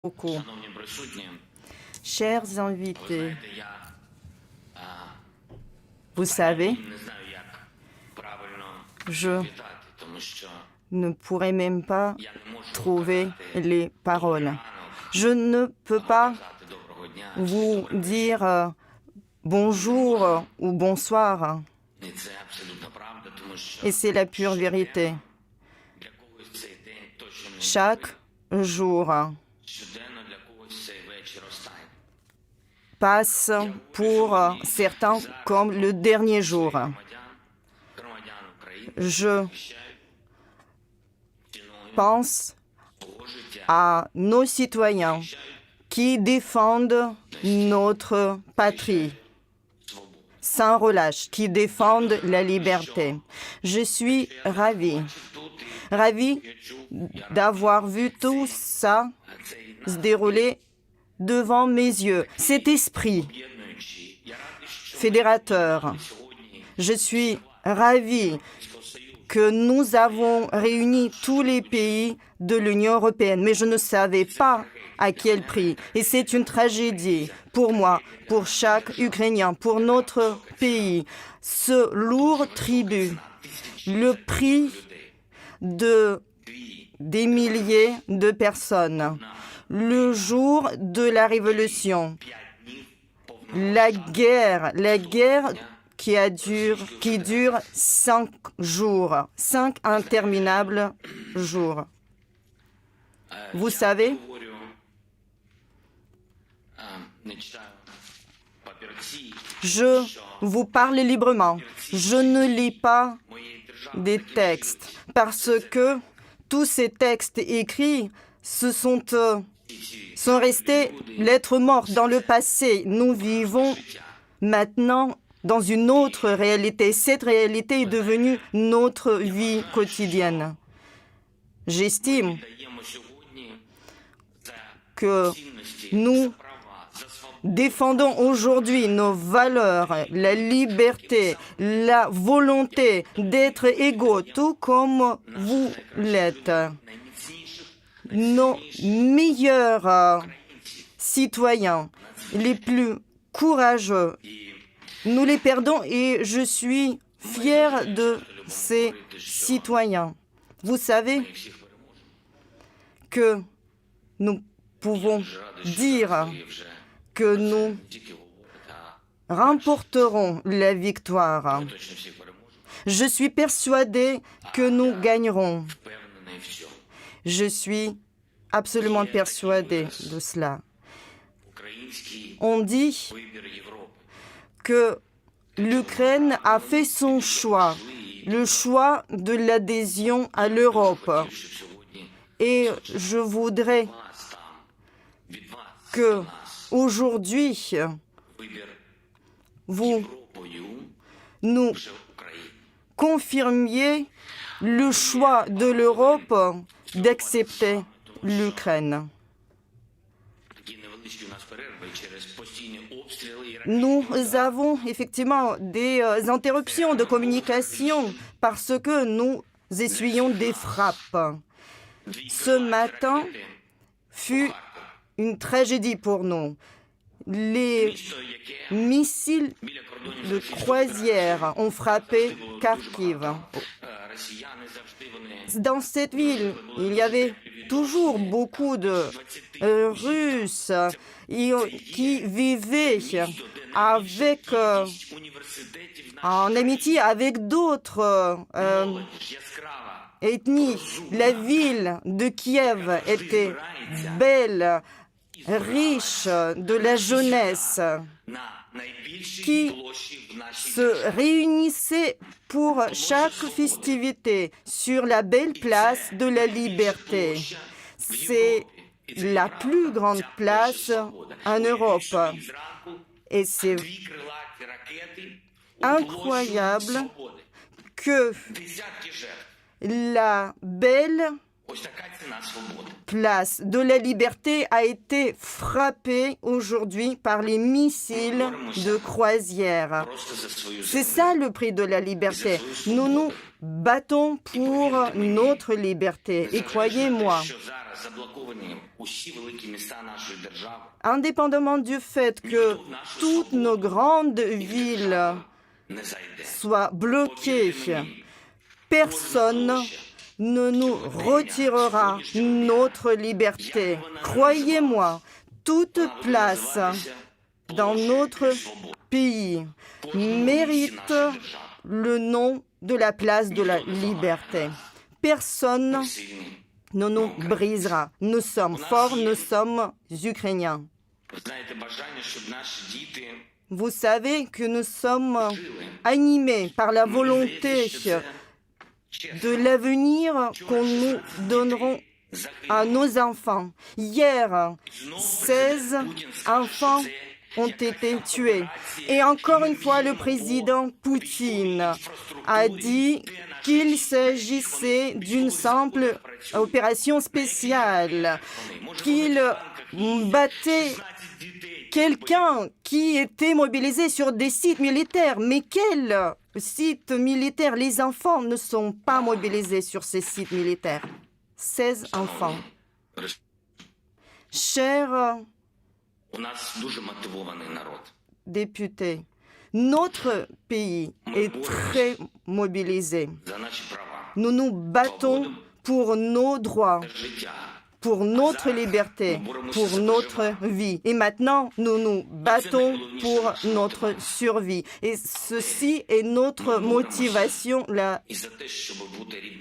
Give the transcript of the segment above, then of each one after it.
beaucoup. Chers invités, vous savez, je ne pourrais même pas trouver les paroles. Je ne peux pas vous dire bonjour ou bonsoir. Et c'est la pure vérité. Chaque jour passe pour certains comme le dernier jour. Je pense à nos citoyens qui défendent notre patrie sans relâche, qui défendent la liberté. Je suis ravie d'avoir vu tout ça se dérouler devant mes yeux. Cet esprit fédérateur, je suis ravie que nous avons réuni tous les pays de l'Union européenne, mais je ne savais pas à quel prix. Et c'est une tragédie pour moi, pour chaque Ukrainien, pour notre pays. Ce lourd tribut, le prix des milliers de personnes. Le jour de la révolution, la guerre qui dure 5 jours, 5 interminables jours. Vous savez, je vous parle librement. Je ne lis pas des textes parce que tous ces textes écrits sont restés lettres mortes dans le passé. Nous vivons maintenant dans une autre réalité. Cette réalité est devenue notre vie quotidienne. J'estime que nous défendons aujourd'hui nos valeurs, la liberté, la volonté d'être égaux, tout comme vous l'êtes. Nos meilleurs citoyens, les plus courageux, nous les perdons et je suis fière de ces citoyens. Vous savez que nous pouvons dire que nous remporterons la victoire. Je suis persuadée que nous gagnerons. Je suis absolument persuadée de cela. On dit que l'Ukraine a fait son choix, le choix de l'adhésion à l'Europe. Et je voudrais que aujourd'hui, vous nous confirmiez le choix de l'Europe d'accepter l'Ukraine. Nous avons effectivement des interruptions de communication parce que nous essuyons des frappes. Ce matin fut une tragédie pour nous. Les missiles de croisière ont frappé Kharkiv. Dans cette ville, il y avait toujours beaucoup de Russes qui vivaient en amitié avec d'autres ethnies. La ville de Kiev était belle, riche de la jeunesse qui se réunissait pour chaque festivité sur la belle place de la Liberté. C'est la plus grande place en Europe. Et c'est incroyable que la belle place de la Liberté a été frappée aujourd'hui par les missiles de croisière. C'est ça le prix de la liberté. Nous nous battons pour notre liberté. Et croyez-moi, indépendamment du fait que toutes nos grandes villes soient bloquées, personne ne nous retirera notre liberté. Croyez-moi, toute place dans notre pays mérite le nom de la place de la liberté. Personne ne nous brisera. Nous sommes forts, nous sommes Ukrainiens. Vous savez que nous sommes animés par la volonté de l'avenir qu'on nous donnerons à nos enfants. Hier, 16 enfants ont été tués. Et encore une fois, le président Poutine a dit qu'il s'agissait d'une simple opération spéciale, qu'il battait quelqu'un qui était mobilisé sur des sites militaires. Mais quels sites militaires? Les enfants ne sont pas mobilisés sur ces sites militaires. 16 enfants. Chers députés, notre pays est très mobilisé. Nous nous battons pour nos droits, pour notre liberté, pour notre vie. Et maintenant, nous nous battons pour notre survie. Et ceci est notre motivation la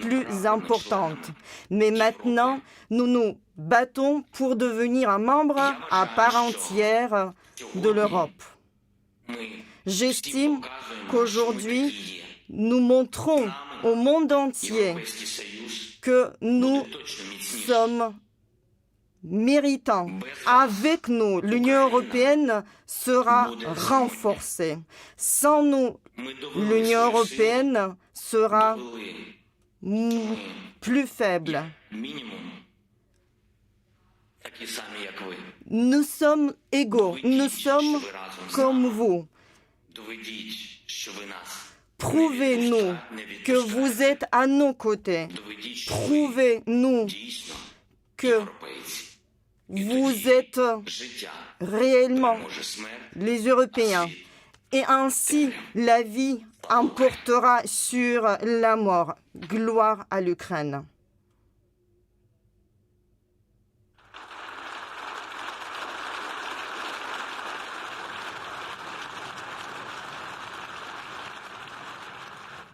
plus importante. Mais maintenant, nous nous battons pour devenir un membre à part entière de l'Europe. J'estime qu'aujourd'hui, nous montrons au monde entier que nous sommes méritants. Avec nous, l'Union européenne sera renforcée. Sans nous, l'Union européenne sera plus faible. Nous sommes égaux, nous sommes comme vous. Prouvez-nous que vous êtes à nos côtés. Prouvez-nous que vous êtes réellement les Européens. Et ainsi, la vie emportera sur la mort. Gloire à l'Ukraine.